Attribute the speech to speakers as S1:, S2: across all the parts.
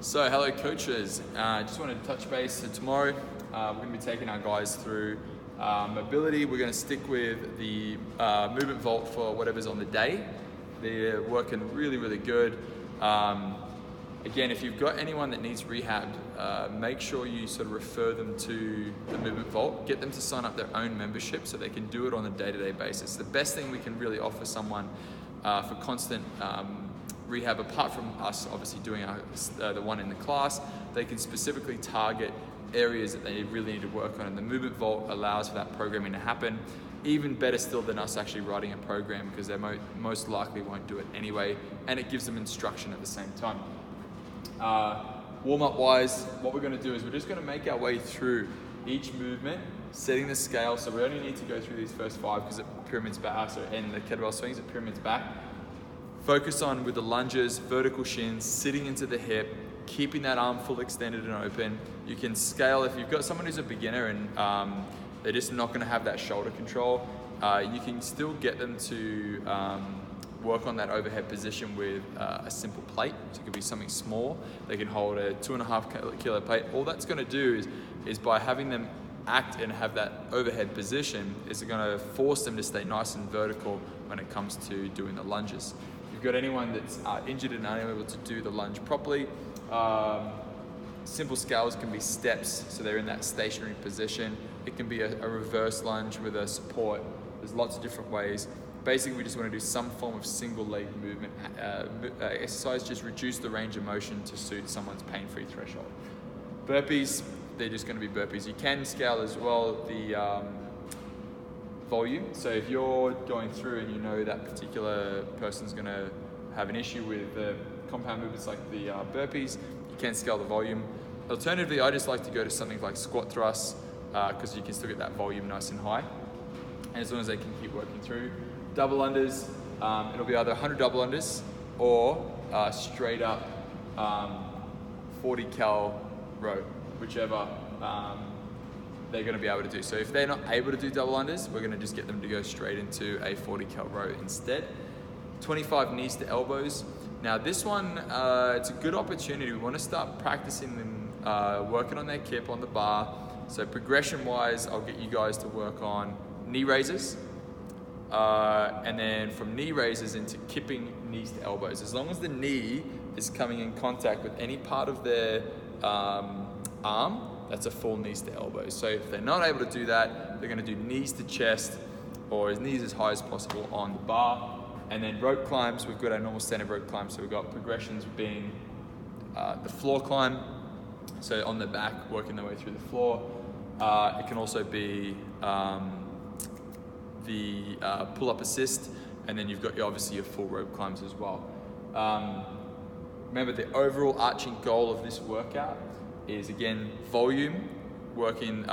S1: So hello coaches, just wanted to touch base. So tomorrow we're going to be taking our guys through mobility. We're going to stick with the movement vault for whatever's on the day. They're working really good. Again, if you've got anyone that needs rehab, make sure you sort of refer them to the movement vault. Get them to sign up their own membership so they can do it on a day-to-day basis. The best thing we can really offer someone for constant rehab, apart from us obviously doing the one in the class, they can specifically target areas that they really need to work on, and the movement vault allows for that programming to happen. Even better still than us actually writing a program, because they most likely won't do it anyway, and it gives them instruction at the same time. Warm-up wise, what we're going to do is we're just going to make our way through each movement, setting the scale. So we only need to go through these first 5 because it pyramids back, and the kettlebell swings, it pyramids back. Focus on with the lunges, vertical shins, sitting into the hip, keeping that arm full extended and open. You can scale if you've got someone who's a beginner and they're just not going to have that shoulder control. You can still get them to work on that overhead position with a simple plate. So it could be something small. They can hold a 2.5 kilo plate. All that's going to do is by having them act and have that overhead position, is going to force them to stay nice and vertical when it comes to doing the lunges. If you've got anyone that's injured and unable to do the lunge properly, simple scales can be steps, so they're in that stationary position. It can be a reverse lunge with a support. There's lots of different ways. Basically, we just want to do some form of single leg movement exercise, just reduce the range of motion to suit someone's pain-free threshold. Burpees, they're just going to be burpees. You can scale as well the volume. So if you're going through and you know that particular person's going to have an issue with the compound movements like the burpees, you can scale the volume. Alternatively, I just like to go to something like squat thrusts because you can still get that volume nice and high, and as long as they can keep working through. Double unders, it'll be either 100 double unders or straight up 40 cal row, whichever they're going to be able to do. So if they're not able to do double unders, we're going to just get them to go straight into a 40 cal row instead. 25 knees to elbows. Now this one, it's a good opportunity. We want to start practicing them working on their kip on the bar. So progression wise, I'll get you guys to work on knee raises, and then from knee raises into kipping knees to elbows. As long as the knee is coming in contact with any part of their arm, that's a full knees to elbows. So if they're not able to do that, they're going to do knees to chest, or as knees as high as possible on the bar. And then rope climbs, we've got our normal standard rope climb. So we've got progressions being the floor climb, so on the back, working their way through the floor. It can also be the pull-up assist, and then you've got obviously your full rope climbs as well. Remember, the overall arching goal of this workout is, again, volume, working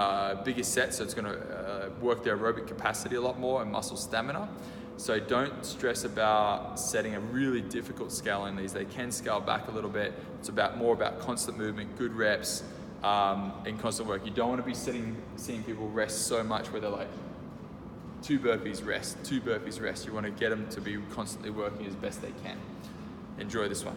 S1: bigger sets, so it's going to work their aerobic capacity a lot more and muscle stamina. So don't stress about setting a really difficult scale in these. They can scale back a little bit. It's more about constant movement, good reps, and constant work. You don't want to be seeing people rest so much where they're like, 2 burpees rest, 2 burpees rest. You want to get them to be constantly working as best they can. Enjoy this one.